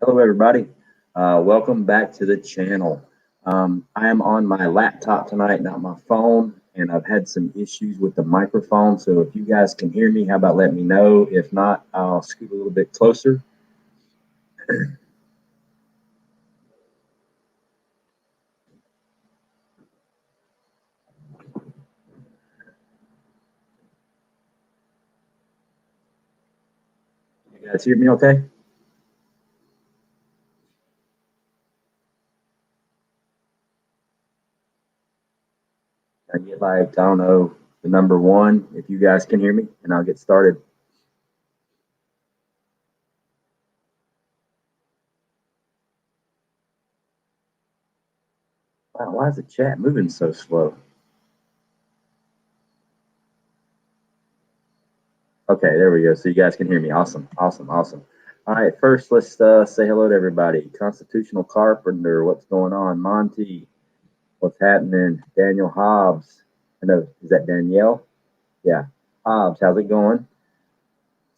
Hello, everybody. Welcome back to the channel. I am on my laptop tonight, not my phone, and I've had some issues with the microphone. So if you guys can hear me, how about let me know? If not, I'll scoot a little bit closer. You guys hear me okay? I get like, I don't know, the number one, if you guys can hear me, and I'll get started. Wow, why is the chat moving so slow? Okay, there we go. So you guys can hear me. Awesome, awesome, awesome. All right, first let's say hello to everybody. Constitutional Carpenter, what's going on? Monty, what's happening? Daniel Hobbs. I know, is that Danielle? Yeah. Hobbs, how's it going?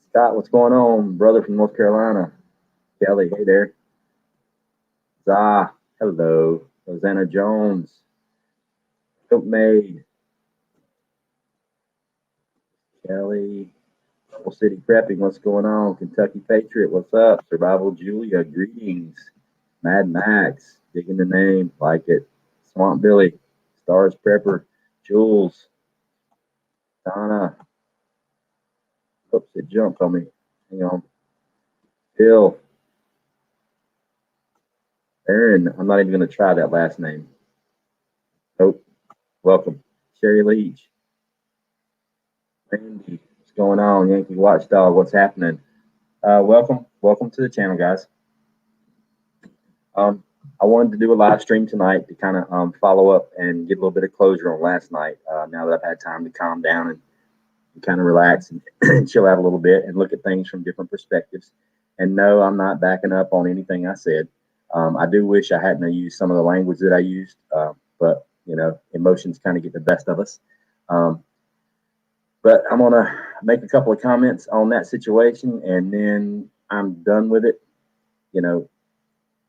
Scott, what's going on? Brother from North Carolina. Kelly, hey there. Zah, hello. Rosanna Jones. Cook Maid. Kelly. Double City Prepping, what's going on? Kentucky Patriot, what's up? Survival Julia, greetings. Mad Max, digging the name, like it. Swamp Billy, Stars Prepper, Jules, Donna. Oops, it jumped on me. Hang on. Phil, Aaron, I'm not even going to try that last name. Nope. Welcome. Sherry Leach, Randy, what's going on? Yankee Watchdog, what's happening? Welcome to the channel, guys. I wanted to do a live stream tonight to kind of follow up and get a little bit of closure on last night. Now that I've had time to calm down and kind of relax and chill out a little bit and look at things from different perspectives. And no, I'm not backing up on anything I said. I do wish I hadn't used some of the language that I used, but you know, emotions kind of get the best of us. But I'm gonna make a couple of comments on that situation, and then I'm done with it. You know,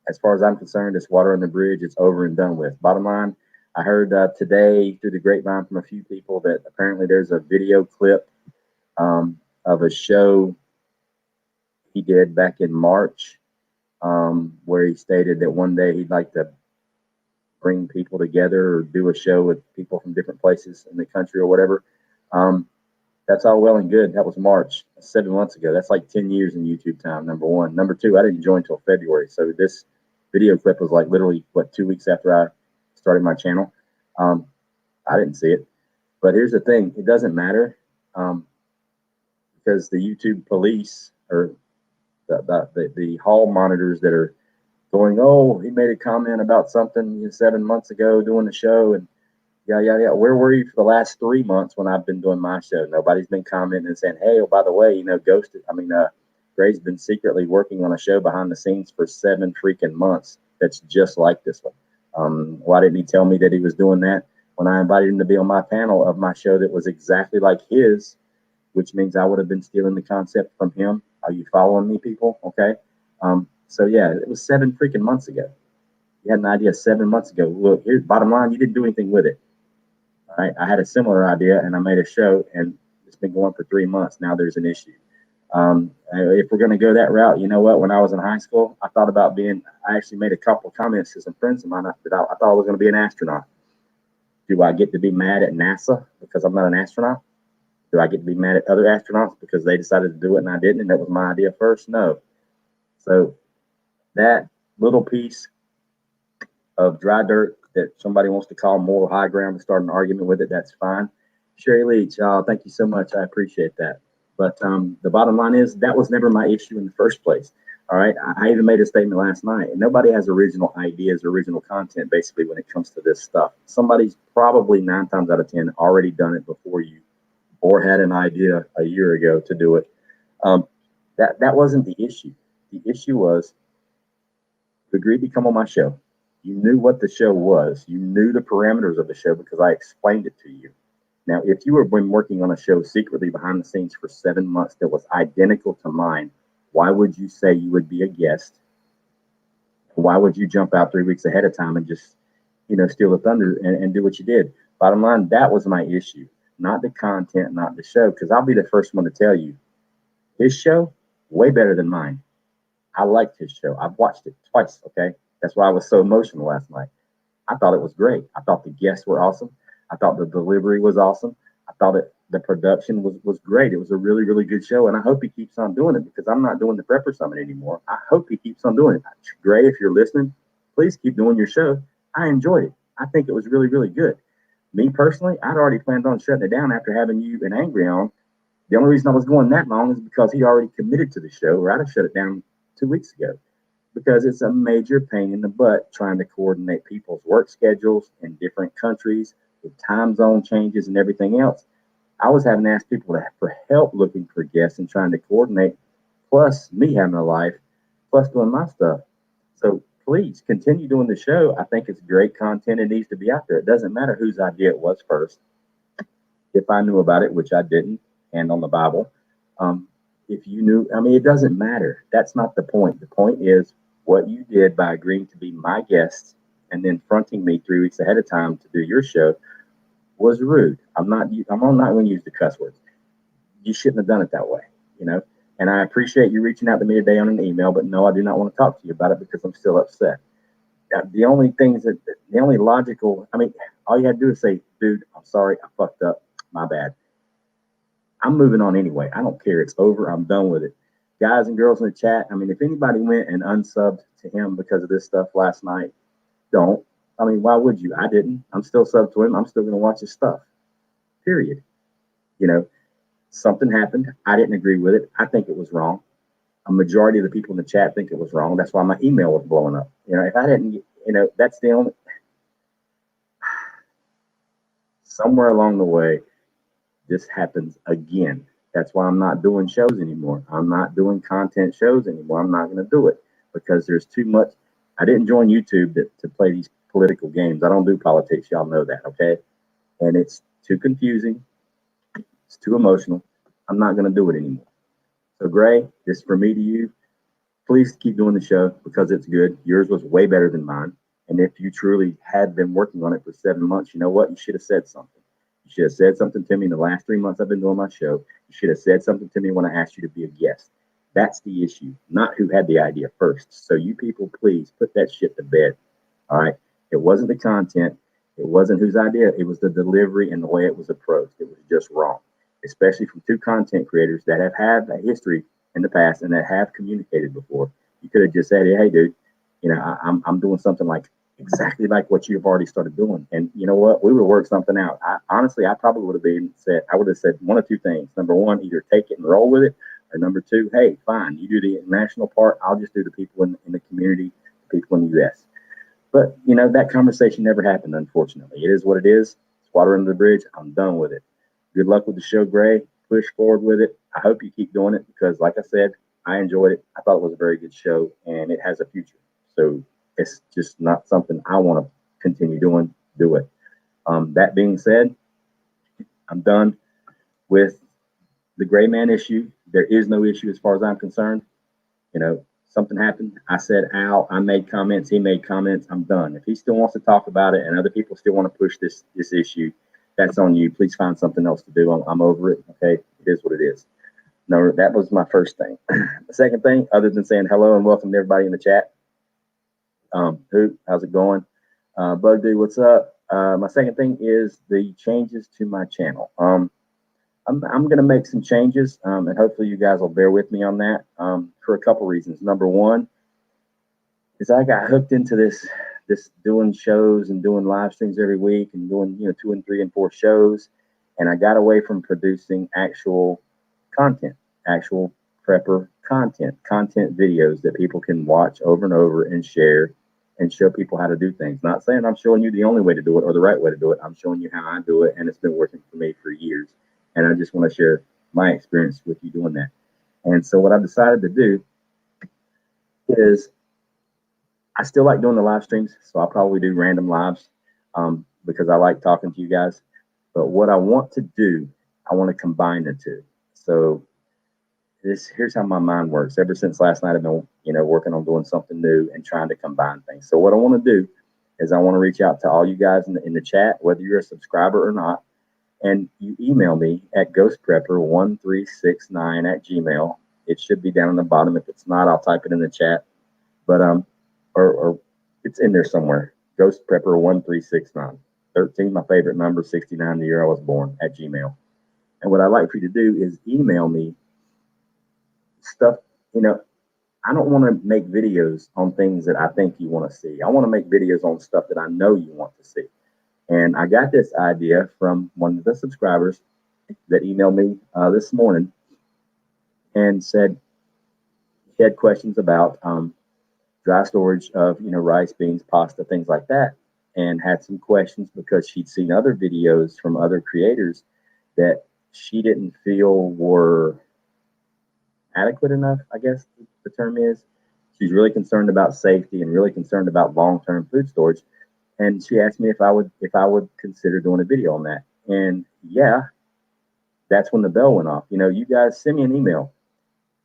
as far as I'm concerned, it's water on the bridge. It's over and done with. Bottom line, I heard today through the grapevine from a few people that apparently there's a video clip of a show he did back in March where he stated that one day he'd like to bring people together or do a show with people from different places in the country or whatever. That's all well and good. That was March, 7 months ago. That's like 10 years in YouTube time, number one. Number two, I didn't join until February. So this video clip was like literally, what, 2 weeks after I started my channel. I didn't see it. But here's the thing. It doesn't matter because the YouTube police or the hall monitors that are going, oh, he made a comment about something 7 months ago doing the show and yeah. Where were you for the last 3 months when I've been doing my show? Nobody's been commenting and saying, hey, oh, by the way, you know, Gray's been secretly working on a show behind the scenes for 7 freaking months that's just like this one. Why didn't he tell me that he was doing that when I invited him to be on my panel of my show that was exactly like his, which means I would have been stealing the concept from him. Are you following me, people? Okay. So yeah, it was 7 freaking months ago. You had an idea 7 months ago. Look, here's bottom line, you didn't do anything with it. All right. I had a similar idea and I made a show and it's been going for 3 months. Now there's an issue. If we're going to go that route, you know what? When I was in high school, I thought about I actually made a couple of comments to some friends of mine that I thought I was going to be an astronaut. Do I get to be mad at NASA because I'm not an astronaut? Do I get to be mad at other astronauts because they decided to do it and I didn't? And that was my idea first? No. So that little piece of dry dirt that somebody wants to call moral high ground to start an argument with it, that's fine. Sherry Leach, thank you so much. I appreciate that. But the bottom line is that was never my issue in the first place. All right. I even made a statement last night, and nobody has original ideas, original content, basically, when it comes to this stuff. Somebody's probably 9 times out of 10 already done it before you or had an idea a year ago to do it. That wasn't the issue. The issue was you agreed to come on my show. You knew what the show was. You knew the parameters of the show because I explained it to you. Now, if you have been working on a show secretly behind the scenes for 7 months that was identical to mine, why would you say you would be a guest Why would you jump out 3 weeks ahead of time and just, steal the thunder and do what you did? Bottom line, that was my issue, not the content, not the show. Because I'll be the first one to tell you, his show, way better than mine. I liked his show. I've watched it twice. Okay. That's why I was so emotional last night. I thought it was great. I thought the guests were awesome. I thought the delivery was awesome. I thought the production was great. It was a really, really good show. And I hope he keeps on doing it because I'm not doing the Prepper Summit anymore. I hope he keeps on doing it. Gray, if you're listening, please keep doing your show. I enjoyed it. I think it was really, really good. Me personally, I'd already planned on shutting it down after having you and Angry on. The only reason I was going that long is because he already committed to the show, or I'd have shut it down 2 weeks ago, because it's a major pain in the butt trying to coordinate people's work schedules in different countries with time zone changes and everything else. I was having to ask people for help looking for guests and trying to coordinate, plus me having a life, plus doing my stuff. So please continue doing the show. I think it's great content. It needs to be out there. It doesn't matter whose idea it was first. If I knew about it, which I didn't, and on the Bible, if you knew, I mean, it doesn't matter. That's not the point. The point is what you did by agreeing to be my guest and then fronting me 3 weeks ahead of time to do your show was rude. I'm not going to use the cuss words. You shouldn't have done it that way, And I appreciate you reaching out to me today on an email, but no, I do not want to talk to you about it because I'm still upset. The only logical, I mean, all you had to do is say, dude, I'm sorry, I fucked up, my bad. I'm moving on anyway. I don't care. It's over. I'm done with it. Guys and girls in the chat, I mean, if anybody went and unsubbed to him because of this stuff last night, don't. I mean, why would you? I didn't. I'm still subbed to him. I'm still going to watch his stuff. Period. Something happened. I didn't agree with it. I think it was wrong. A majority of the people in the chat think it was wrong. That's why my email was blowing up. If I didn't, that's the only. Somewhere along the way, this happens again. That's why I'm not doing shows anymore. I'm not doing content shows anymore. I'm not going to do it because there's too much. I didn't join YouTube to play these political games. I don't do politics. Y'all know that, okay? And it's too confusing. It's too emotional. I'm not going to do it anymore. So, Gray, this is for me to you. Please keep doing the show because it's good. Yours was way better than mine. And if you truly had been working on it for 7 months, you know what? You should have said something. You should have said something to me in the last 3 months I've been doing my show. You should have said something to me when I asked you to be a guest. That's the issue, not who had the idea first. So you people, please put that shit to bed. All right. It wasn't the content. It wasn't whose idea. It was the delivery and the way it was approached. It was just wrong, especially from two content creators that have had a history in the past and that have communicated before. You could have just said, hey, dude, I'm doing something exactly like what you've already started doing. And you know what? We would work something out. Honestly, I probably would have said one of two things. Number one, either take it and roll with it, or number two, hey, fine, you do the international part. I'll just do the people in the community, people in the U.S. But, that conversation never happened, unfortunately. It is what it is. It's water under the bridge. I'm done with it. Good luck with the show, Gray. Push forward with it. I hope you keep doing it because, like I said, I enjoyed it. I thought it was a very good show, and it has a future. So it's just not something I want to continue doing. Do it. That being said, I'm done with the Gray Man issue. There is no issue as far as I'm concerned. Something happened. I said, Al, I made comments. He made comments. I'm done. If he still wants to talk about it and other people still want to push this issue, that's on you. Please find something else to do. I'm over it. Okay. It is what it is. No, that was my first thing. The second thing, other than saying hello and welcome to everybody in the chat. How's it going? Bug Dude, what's up? My second thing is the changes to my channel. I'm going to make some changes, and hopefully you guys will bear with me on that for a couple reasons. Number one is I got hooked into this doing shows and doing live streams every week and doing 2 and 3 and 4 shows, and I got away from producing actual content, actual prepper content videos that people can watch over and over and share and show people how to do things. Not saying I'm showing you the only way to do it or the right way to do it. I'm showing you how I do it, and it's been working for me for years. And I just want to share my experience with you doing that. And so what I decided to do is I still like doing the live streams. So I'll probably do random lives because I like talking to you guys. But what I want to do, I want to combine the two. So here's how my mind works. Ever since last night, I've been, working on doing something new and trying to combine things. So what I want to do is I want to reach out to all you guys in the chat, whether you're a subscriber or not, and you email me at ghostprepper1369 at Gmail. It should be down on the bottom. If it's not, I'll type it in the chat. But or it's in there somewhere. Ghostprepper1369. 13, my favorite number, 69, the year I was born, at Gmail. And what I'd like for you to do is email me stuff. I don't want to make videos on things that I think you want to see. I want to make videos on stuff that I know you want to see. And I got this idea from one of the subscribers that emailed me this morning and said he had questions about dry storage of, rice, beans, pasta, things like that, and had some questions because she'd seen other videos from other creators that she didn't feel were adequate enough, I guess the term is. She's really concerned about safety and really concerned about long-term food storage. And she asked me if I would consider doing a video on that. And yeah, that's when the bell went off. You guys send me an email.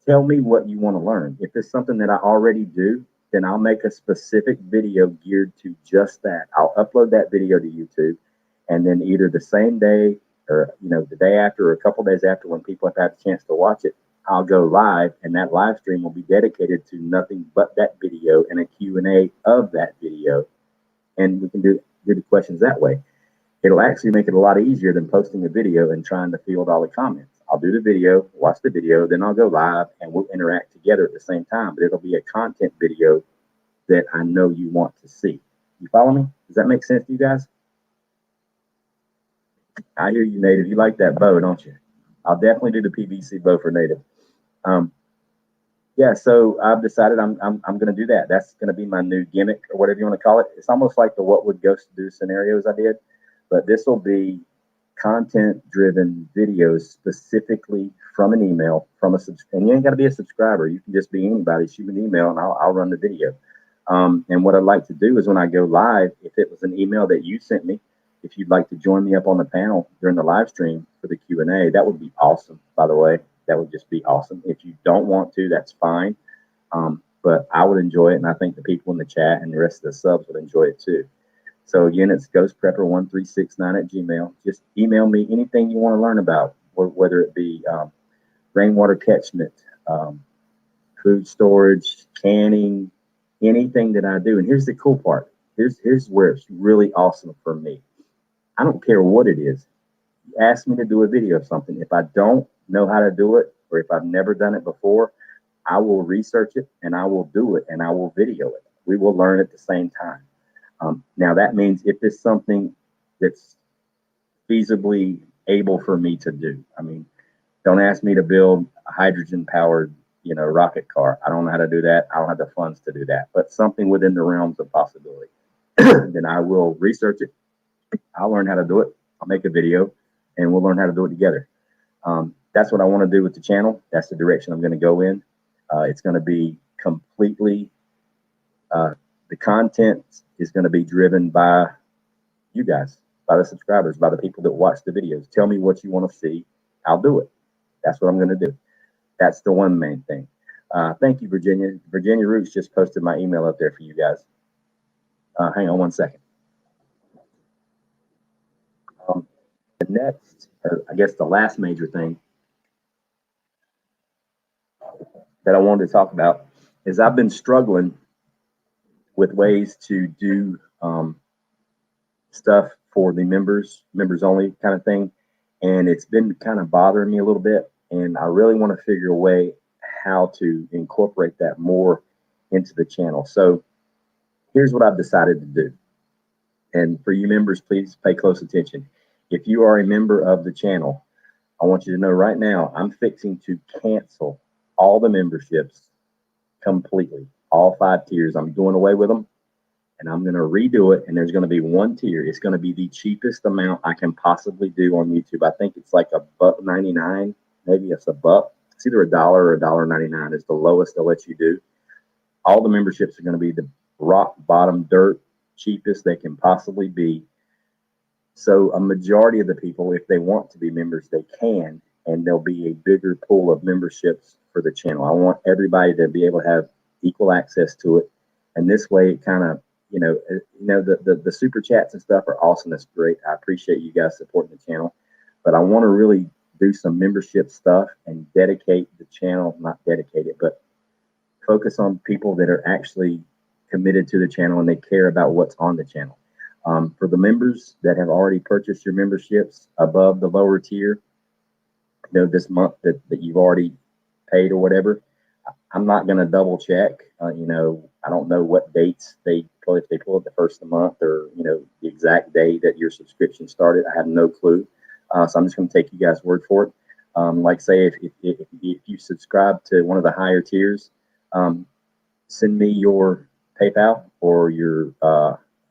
Tell me what you want to learn. If it's something that I already do, then I'll make a specific video geared to just that. I'll upload that video to YouTube, and then either the same day or the day after or a couple days after, when people have had a chance to watch it, I'll go live, and that live stream will be dedicated to nothing but that video and a Q&A of that video, and we can do the questions that way. It'll actually make it a lot easier than posting a video and trying to field all the comments. I'll do the video, watch the video, then I'll go live, and we'll interact together at the same time. But it'll be a content video that I know you want to see. You follow me? Does that make sense to you guys? I hear you, Native. You like that bow, don't you? I'll definitely do the PVC bow for Native. Yeah, so I've decided I'm going to do that. That's going to be my new gimmick, or whatever you want to call it. It's almost like the What Would Ghost Do scenarios I did, but this will be content-driven videos specifically from an email from and you ain't got to be a subscriber. You can just be anybody. Shoot an email, and I'll run the video. And what I'd like to do is when I go live, if it was an email that you sent me, if you'd like to join me up on the panel during the live stream for the Q&A, that would be awesome, by the way. That would just be awesome. If you don't want to, that's fine. But I would enjoy it, and I think the people in the chat and the rest of the subs would enjoy it too. So again, it's ghostprepper1369 at Gmail. Just email me anything you want to learn about, whether it be rainwater catchment, food storage, canning, anything that I do. And here's the cool part. Here's where it's really awesome for me. I don't care what it is. You ask me to do a video of something. If I don't know how to do it, or if I've never done it before, I will research it and I will do it and I will video it. We will learn at the same time. Now that means if it's something that's feasibly able for me to do. I mean, don't ask me to build a hydrogen powered, rocket car. I don't know how to do that. I don't have the funds to do that, but something within the realms of possibility. Then I will research it. I'll learn how to do it. I'll make a video and we'll learn how to do it together. That's what I want to do with the channel. That's the direction I'm going to go in. It's going to be completely, the content is going to be driven by you guys, by the subscribers, by the people that watch the videos. Tell me what you want to see. I'll do it. That's what I'm going to do. That's the one main thing. Thank you, Virginia. Virginia Roots just posted my email up there for you guys. Hang on one second. The next, I guess the last major thing that I wanted to talk about is I've been struggling with ways to do stuff for the members only kind of thing. And it's been kind of bothering me a little bit. And I really want to figure a way how to incorporate that more into the channel. So here's what I've decided to do. And for you members, please pay close attention. If you are a member of the channel, I want you to know right now, I'm fixing to cancel all the memberships completely. All 5 tiers, I'm doing away with them. And I'm going to redo it. And there's going to be one tier. It's going to be the cheapest amount I can possibly do on YouTube. I think it's like $1.99. Maybe it's $1. It's either $1 or $1.99 is the lowest they'll let you do. All the memberships are going to be the rock bottom dirt cheapest they can possibly be. So a majority of the people, if they want to be members, they can. and there'll be a bigger pool of memberships for the channel. I want everybody to be able to have equal access to it, and this way, it kind of, the super chats and stuff are awesome. That's great. I appreciate you guys supporting the channel, but I want to really do some membership stuff and dedicate the channel, not dedicate it, but focus on people that are actually committed to the channel and they care about what's on the channel. For the members that have already purchased your memberships above the lower tier, this month that you've already paid or whatever, I'm not going to double check. I don't know what dates they pull, if they pull it the first of the month or, the exact day that your subscription started. I have no clue. So I'm just going to take you guys' word for it. Like say, if you subscribe to one of the higher tiers, send me your PayPal or your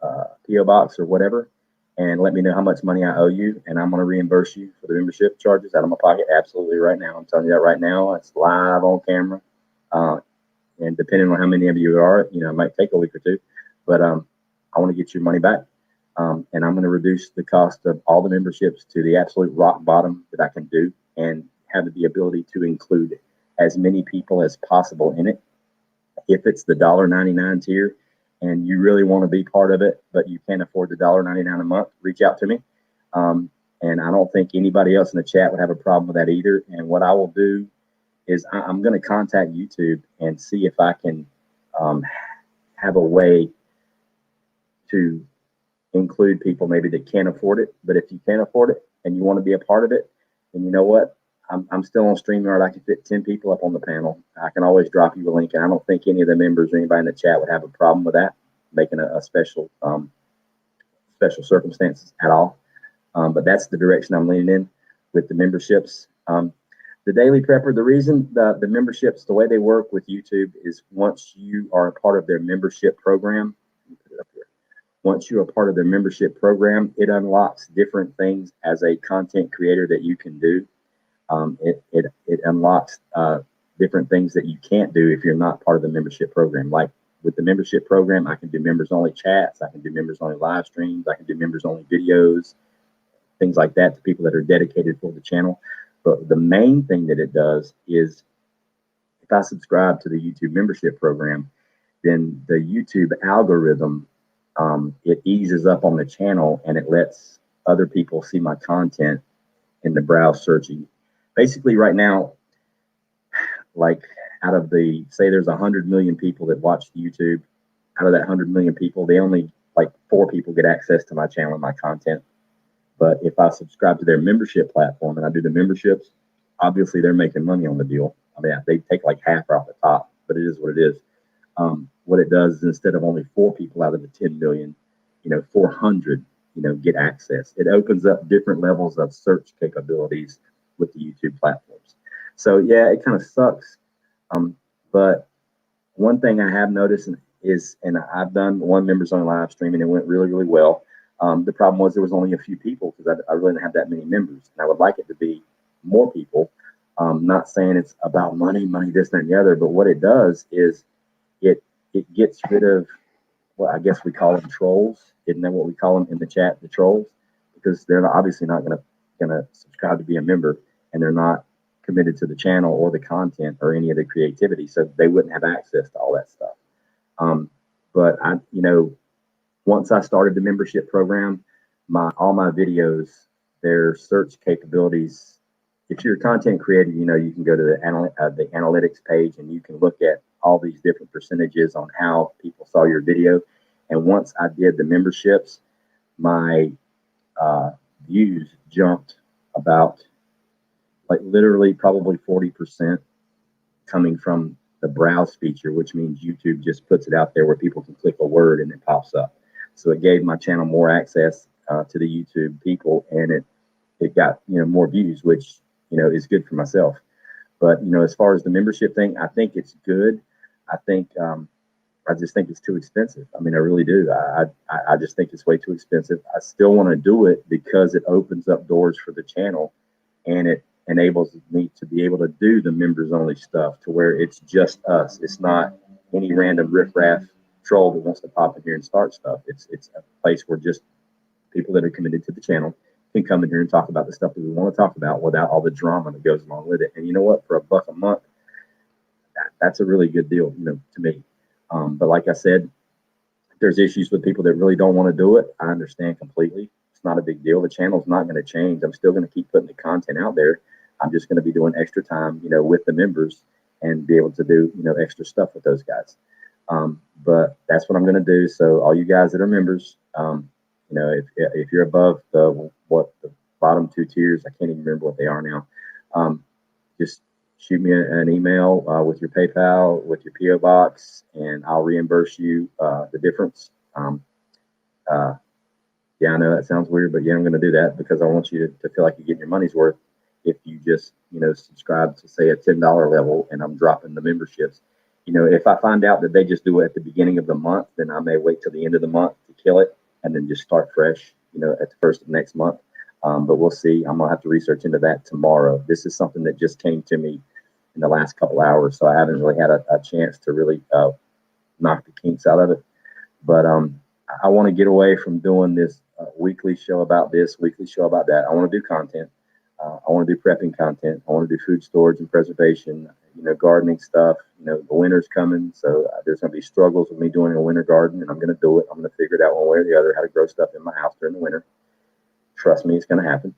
PO box or whatever, and let me know how much money I owe you, and I'm going to reimburse you for the membership charges out of my pocket. Absolutely, right now. I'm telling you that right now. It's live on camera. And depending on how many of you are, it might take a week or two, but I want to get your money back. And I'm going to reduce the cost of all the memberships to the absolute rock bottom that I can do, and have the ability to include as many people as possible in it. If it's the $1.99 tier and you really want to be part of it, but you can't afford the $1.99 a month, reach out to me. And I don't think anybody else in the chat would have a problem with that either. And what I will do is I'm going to contact YouTube and see if I can have a way to include people maybe that can't afford it. But if you can't afford it and you want to be a part of it, then you know what? I'm still on StreamYard. I can fit 10 people up on the panel. I can always drop you a link, and I don't think any of the members or anybody in the chat would have a problem with that, making a special circumstances at all. But that's the direction I'm leaning in with the memberships. The Daily Prepper, the reason the memberships, the way they work with YouTube is once you are a part of their membership program, once you're a part of their membership program, it unlocks different things as a content creator that you can do. It unlocks different things that you can't do if you're not part of the membership program. Like with the membership program, I can do members only chats, I can do members only live streams, I can do members only videos, things like that to people that are dedicated for the channel. But the main thing that it does is if I subscribe to the YouTube membership program, then the YouTube algorithm, it eases up on the channel and it lets other people see my content in the browse searching. Basically right now, like out of the, say there's 100 million people that watch YouTube, out of that 100 million people, they only like 4 people get access to my channel and my content. But if I subscribe to their membership platform and I do the memberships, obviously they're making money on the deal. I mean, they take like half off the top, but it is what it is. What it does is instead of only 4 people out of the 10 million, 400, get access. It opens up different levels of search capabilities with the YouTube platforms. So yeah, it kind of sucks. But one thing I have noticed is, and I've done one members only live stream and it went really, really well. The problem was there was only a few people because I really didn't have that many members, and I would like it to be more people. Not saying it's about money, this, that, and the other, but what it does is it gets rid of what I guess we call them trolls. Isn't that what we call them in the chat, the trolls? Because they're obviously not gonna subscribe to be a member, and they're not committed to the channel or the content or any of the creativity, so they wouldn't have access to all that stuff. But I, once I started the membership program, all my videos, their search capabilities. If you're a content creator, you can go to the analytics page and you can look at all these different percentages on how people saw your video. And once I did the memberships, my views jumped about like literally probably 40% coming from the browse feature, which means YouTube just puts it out there where people can click a word and it pops up. So it gave my channel more access to the YouTube people, and it got more views, which is good for myself. But as far as the membership thing, I think it's good. I think I just think it's too expensive. I mean, I really do. I just think it's way too expensive. I still want to do it because it opens up doors for the channel, and it enables me to be able to do the members only stuff to where it's just us. It's not any random riffraff troll that wants to pop in here and start stuff. It's a place where just people that are committed to the channel can come in here and talk about the stuff that we want to talk about without all the drama that goes along with it. And you know what? For $1 a month, that's a really good deal, to me. But like I said, if there's issues with people that really don't want to do it, I understand completely. It's not a big deal. The channel's not going to change. I'm still going to keep putting the content out there. I'm just going to be doing extra time, with the members and be able to do, extra stuff with those guys. But that's what I'm going to do. So all you guys that are members, if you're above the bottom 2 tiers, I can't even remember what they are now. Just shoot me an email with your PayPal, with your PO box, and I'll reimburse you the difference. Yeah, I know that sounds weird, but yeah, I'm going to do that because I want you to feel like you're getting your money's worth. If you just, subscribe to say a $10 level and I'm dropping the memberships, if I find out that they just do it at the beginning of the month, then I may wait till the end of the month to kill it and then just start fresh, at the first of next month. But we'll see. I'm going to have to research into that tomorrow. This is something that just came to me in the last couple hours, so I haven't really had a chance to really knock the kinks out of it. But I want to get away from doing this weekly show about this, weekly show about that. I want to do content. I want to do prepping content. I want to do food storage and preservation, gardening stuff. The winter's coming, so there's going to be struggles with me doing a winter garden, and I'm going to do it. I'm going to figure it out one way or the other, how to grow stuff in my house during the winter. Trust me, it's going to happen.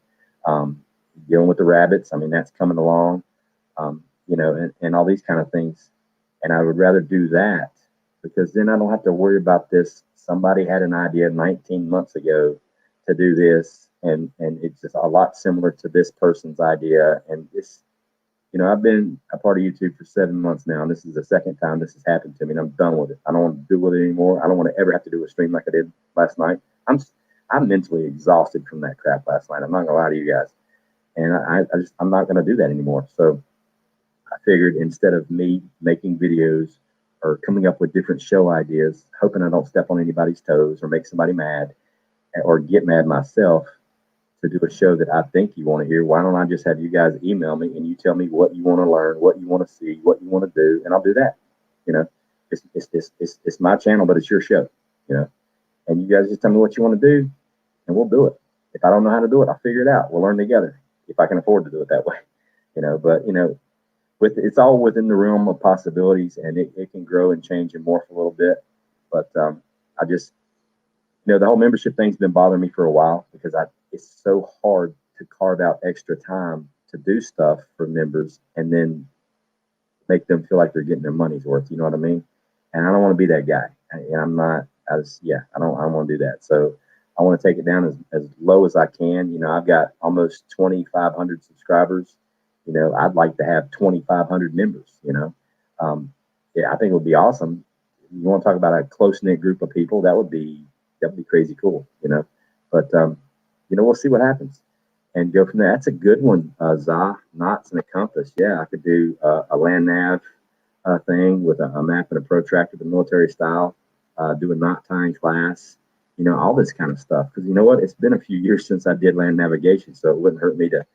Dealing with the rabbits, that's coming along, and all these kind of things. And I would rather do that because then I don't have to worry about this. Somebody had an idea 19 months ago to do this, and it's just a lot similar to this person's idea. And this, I've been a part of YouTube for 7 months now, and this is the second time this has happened to me, and I'm done with it. I don't want to do with it anymore. I don't want to ever have to do a stream like I did last night. I'm mentally exhausted from that crap last night. I'm not gonna lie to you guys, and I'm not gonna do that anymore. So I figured instead of me making videos or coming up with different show ideas, hoping I don't step on anybody's toes or make somebody mad or get mad myself, to do a show that I think you want to hear, why don't I just have you guys email me and you tell me what you want to learn, what you want to see, what you want to do, and I'll do that. It's my channel, but it's your show. And you guys just tell me what you want to do, and we'll do it. If I don't know how to do it, I'll figure it out. We'll learn together if I can afford to do it that way. But it's all within the realm of possibilities, and it can grow and change and morph a little bit. But I just, the whole membership thing's been bothering me for a while because it's so hard to carve out extra time to do stuff for members and then make them feel like they're getting their money's worth. You know what I mean? And I don't want to be that guy. And I'm not. I don't want to do that. So I want to take it down as low as I can. I've got almost 2,500 subscribers. I'd like to have 2,500 members. I think it would be awesome. You want to talk about a close knit group of people? That would be crazy cool. But we'll see what happens and go from there. That's a good one. Za, knots and a compass. Yeah, I could do a land nav thing with a map and a protractor, the military style. Do a knot tying class, all this kind of stuff. Because you know what? It's been a few years since I did land navigation, so it wouldn't hurt me to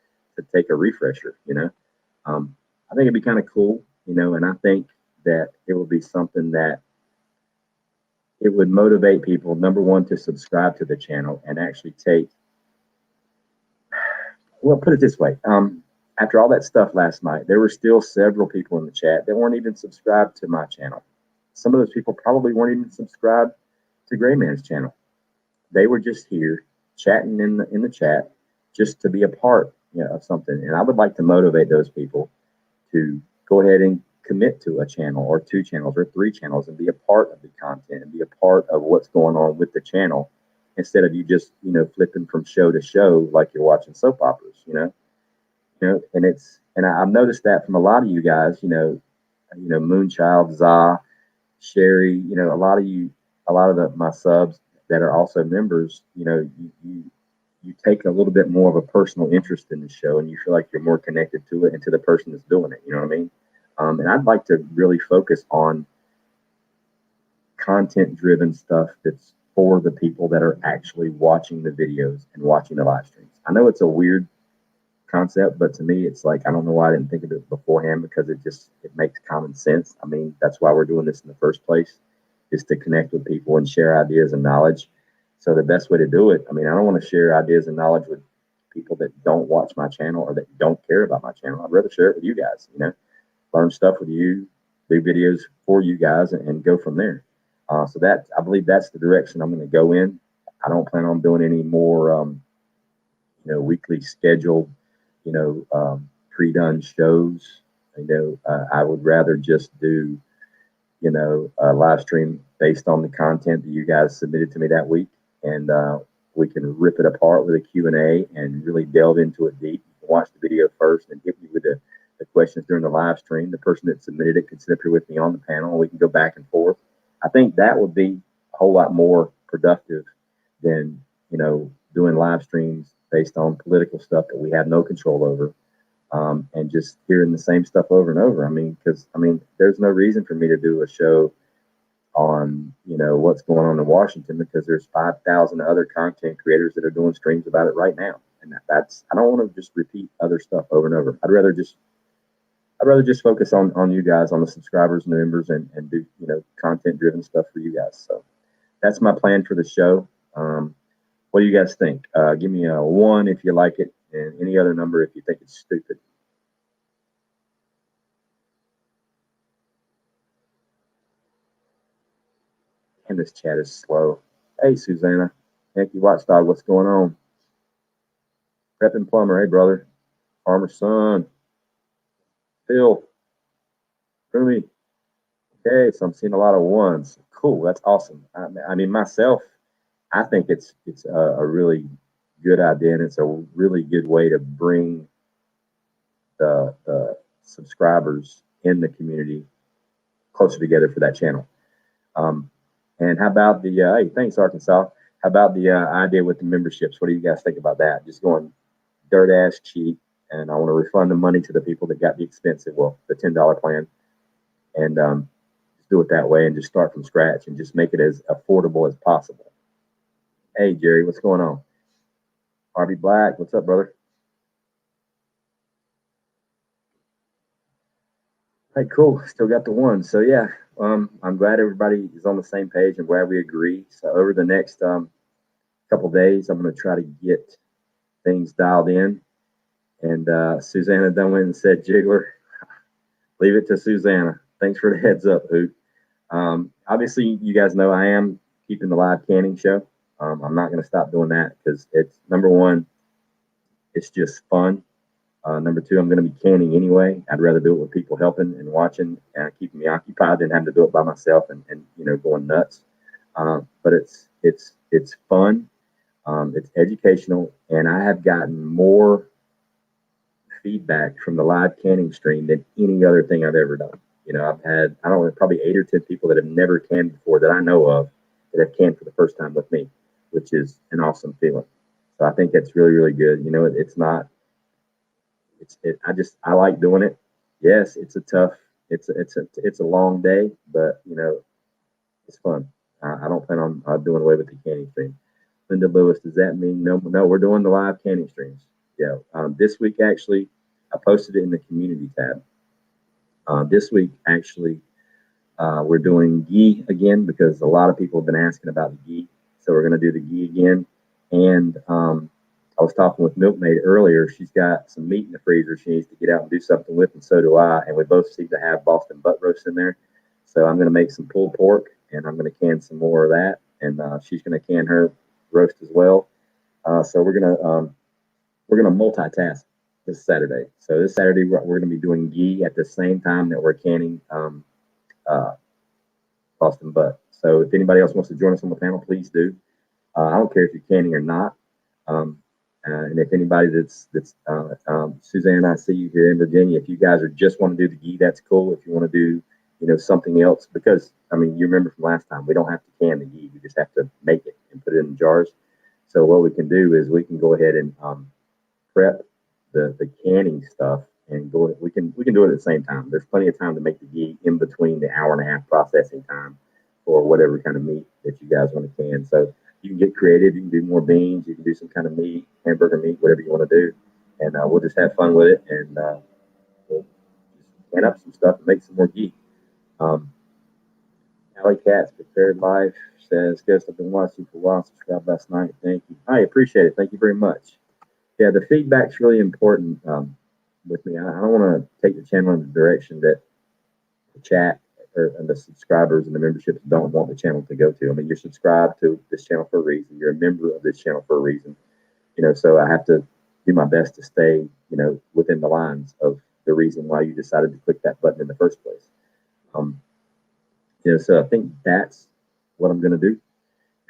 take a refresher, I think it'd be kind of cool, and I think that it would be something that it would motivate people, number one, to subscribe to the channel and actually put it this way. After all that stuff last night, there were still several people in the chat that weren't even subscribed to my channel. Some of those people probably weren't even subscribed to Gray Man's channel. They were just here chatting in the chat just to be a part of something. And I would like to motivate those people to go ahead and commit to a channel or 2 channels or 3 channels and be a part of the content and be a part of what's going on with the channel instead of you just, flipping from show to show like you're watching soap operas, and I've noticed that from a lot of you guys, Moonchild, Za, Sherry, a lot of my subs that are also members, you take a little bit more of a personal interest in the show and you feel like you're more connected to it and to the person that's doing it. You know what I mean? And I'd like to really focus on content driven stuff that's for the people that are actually watching the videos and watching the live streams. I know it's a weird concept, but to me, it's like, I don't know why I didn't think of it beforehand because it makes common sense. That's why we're doing this in the first place, is to connect with people and share ideas and knowledge. So the best way to do it, I don't want to share ideas and knowledge with people that don't watch my channel or that don't care about my channel. I'd rather share it with you guys, learn stuff with you, do videos for you guys, and go from there. So that, I believe that's the direction I'm going to go in. I don't plan on doing any more, weekly scheduled, pre-done shows. I would rather just do, a live stream based on the content that you guys submitted to me that week, and we can rip it apart with a Q&A and really delve into it deep. You can watch the video first and hit me with the questions during the live stream. The person that submitted it can sit up here with me on the panel, and we can go back and forth. I think that would be a whole lot more productive than, doing live streams based on political stuff that we have no control over, and just hearing the same stuff over and over. Because there's no reason for me to do a show on, what's going on in Washington, because there's 5,000 other content creators that are doing streams about it right now. And I don't want to just repeat other stuff over and over. I'd rather just focus on you guys, on the subscribers and the members, and do, content driven stuff for you guys. So that's my plan for the show. What do you guys think? Give me a 1 if you like it, and any other number if you think it's stupid. And this chat is slow. Hey, Susanna. Yankee Watchdog, what's going on? Prepping Plumber, hey, brother. Farmer's Son. Phil. Rumi. Okay, so I'm seeing a lot of 1s. Cool, that's awesome. Myself, I think it's a really good idea, and it's a really good way to bring the subscribers in the community closer together for that channel. And how about the, hey, thanks, Arkansas. How about the idea with the memberships? What do you guys think about that? Just going dirt ass cheap, and I want to refund the money to the people that got the expensive, the $10 plan, and just do it that way, and just start from scratch and just make it as affordable as possible. Hey, Jerry, what's going on? Harvey Black, what's up, brother? Hey, cool. Still got the 1. So yeah, I'm glad everybody is on the same page. I'm glad we agree. So over the next couple days, I'm going to try to get things dialed in. And Susanna done went and said, Jiggler, leave it to Susanna. Thanks for the heads up, Hoot. Obviously, you guys know I am keeping the live canning show. I'm not going to stop doing that because it's, number 1, it's just fun. Number 2, I'm going to be canning anyway. I'd rather do it with people helping and watching and keeping me occupied than having to do it by myself and going nuts. But it's fun. It's educational, and I have gotten more feedback from the live canning stream than any other thing I've ever done. I've had, I don't know, probably 8 or 10 people that have never canned before that I know of that have canned for the first time with me, which is an awesome feeling. So I think that's really, really good. It's not, I like doing it. Yes, it's a long day, but it's fun. I don't plan on doing away with the canning stream. Linda Lewis, does that mean no? We're doing the live canning streams. Yeah. This week, actually, I posted it in the community tab. This week, actually, we're doing ghee again because a lot of people have been asking about the ghee. So we're going to do the ghee again. And I was talking with Milkmaid earlier. She's got some meat in the freezer she needs to get out and do something with, and so do I. And we both seem to have Boston butt roast in there. So I'm going to make some pulled pork, and I'm going to can some more of that. And she's going to can her roast as well. So we're gonna multitask this Saturday. So this Saturday we're going to be doing ghee at the same time that we're canning Boston butt. So if anybody else wants to join us on the panel, please do. I don't care if you're canning or not. And if anybody that's Suzanne, I see you here in Virginia. If you guys are just want to do the ghee, that's cool. If you want to do something else, because you remember from last time, we don't have to can the ghee. We just have to make it and put it in jars. So what we can do is we can go ahead and prep the canning stuff and go. We can do it at the same time. There's plenty of time to make the ghee in between the hour-and-a-half processing time for whatever kind of meat that you guys want to can. So you can get creative. You can do more beans. You can do some kind of meat, hamburger meat, whatever you want to do, and we'll just have fun with it, and we'll just can up some stuff and make some more ghee. Alley Cats Prepared Life says, guess I've been watching for a while. Subscribed last night. Thank you. I appreciate it. Thank you very much. Yeah, the feedback's really important with me. I don't want to take the channel in the direction that the chat and the subscribers and the memberships don't want the channel to go to. I mean, you're subscribed to this channel for a reason. You're a member of this channel for a reason. So I have to do my best to stay, within the lines of the reason why you decided to click that button in the first place. Um, so I think that's what I'm going to do,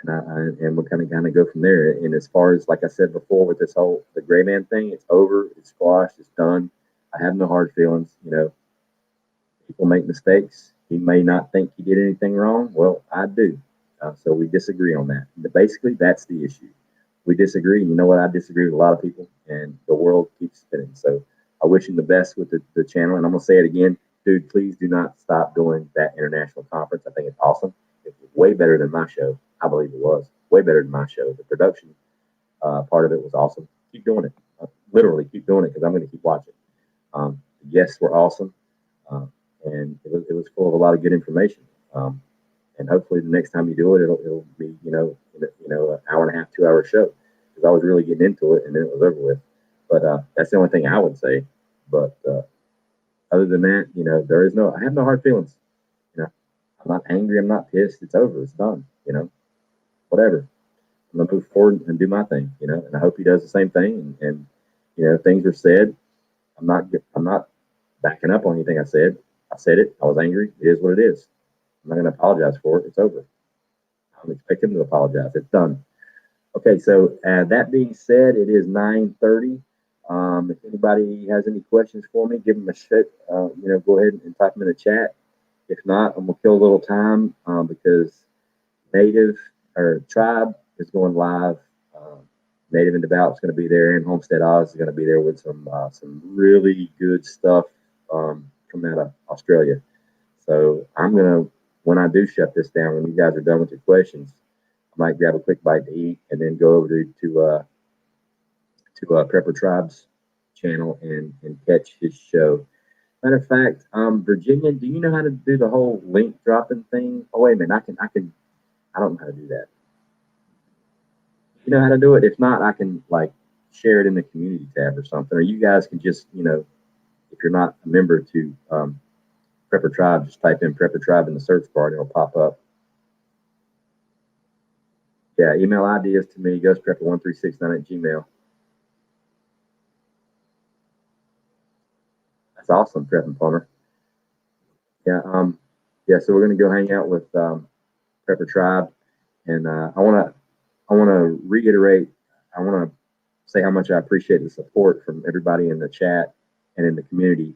and we'll kind of go from there. And as far as, like I said before, with this whole the gray man thing, it's over, it's squashed, it's done. I have no hard feelings. People make mistakes. He may not think he did anything wrong. Well, I do. So we disagree on that. But basically, that's the issue. We disagree. You know what? I disagree with a lot of people, and the world keeps spinning. So I wish him the best with the channel. And I'm going to say it again, dude, please do not stop doing that international conference. I think it's awesome. It's way better than my show. I believe it was way better than my show. The production part of it was awesome. Keep doing it. Literally keep doing it, because I'm going to keep watching. The guests were awesome. And it was full of a lot of good information. And hopefully the next time you do it, it'll be an hour and a half, 2 hour show, because I was really getting into it and then it was over with. But that's the only thing I would say. But other than that, I have no hard feelings. I'm not angry. I'm not pissed. It's over. It's done. Whatever. I'm gonna move forward and do my thing. And I hope he does the same thing. And things are said. I'm not backing up on anything I said. I said it. I was angry. It is what it is. I'm not going to apologize for it. It's over. I don't expect him to apologize. It's done. Okay, so that being said, it is 9:30. If anybody has any questions for me, give them a shit. Go ahead and type them in the chat. If not, I'm going to kill a little time because Native or Tribe is going live. Native and Devout is going to be there, and Homestead Oz is going to be there with some really good stuff coming out of Australia. So I'm going to, when I do shut this down, when you guys are done with your questions, I might grab a quick bite to eat and then go over to Prepper Tribe's channel and catch his show. Matter of fact, Virginia, do you know how to do the whole link dropping thing? Oh, wait a minute, I don't know how to do that. You know how to do it? If not, I can share it in the community tab or something, or you guys can just, if you're not a member to Prepper Tribe, just type in Prepper Tribe in the search bar and it'll pop up. Yeah, email ideas to me, ghostprepper1369@gmail. That's awesome, Prep Plumber. Yeah, so we're gonna go hang out with Prepper Tribe, and I wanna reiterate, I wanna say how much I appreciate the support from everybody in the chat and in the community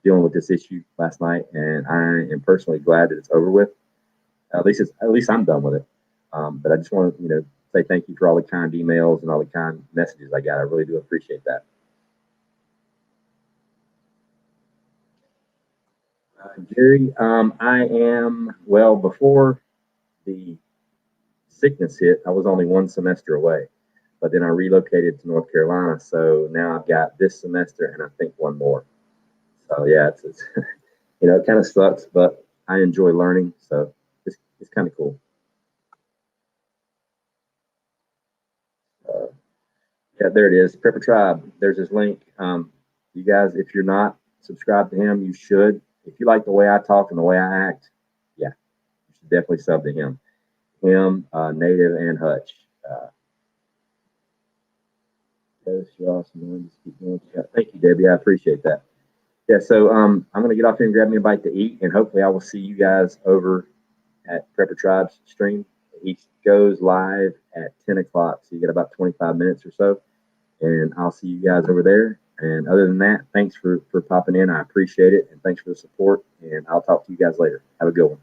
dealing with this issue last night, and I am personally glad that it's over with. At least I'm done with it. But I just want to say thank you for all the kind emails and all the kind messages I got. I really do appreciate that. Jerry, I am, well, before the sickness hit, I was only one semester away, but then I relocated to North Carolina. So now I've got this semester and I think one more. So yeah, it's it kind of sucks, but I enjoy learning. So it's kind of cool. Yeah, there it is. Prepper Tribe. There's his link. You guys, if you're not subscribed to him, you should. If you like the way I talk and the way I act, yeah, you should definitely sub to him. Native, and Hutch. You're awesome. Just keep going. Yeah, thank you, Debbie. I appreciate that. Yeah, so I'm gonna get off here and grab me a bite to eat, and hopefully I will see you guys over at Prepper Tribe's stream. He goes live at 10 o'clock, so you got about 25 minutes or so, and I'll see you guys over there. And other than that, thanks for popping in. I appreciate it, and thanks for the support, and I'll talk to you guys later. Have a good one.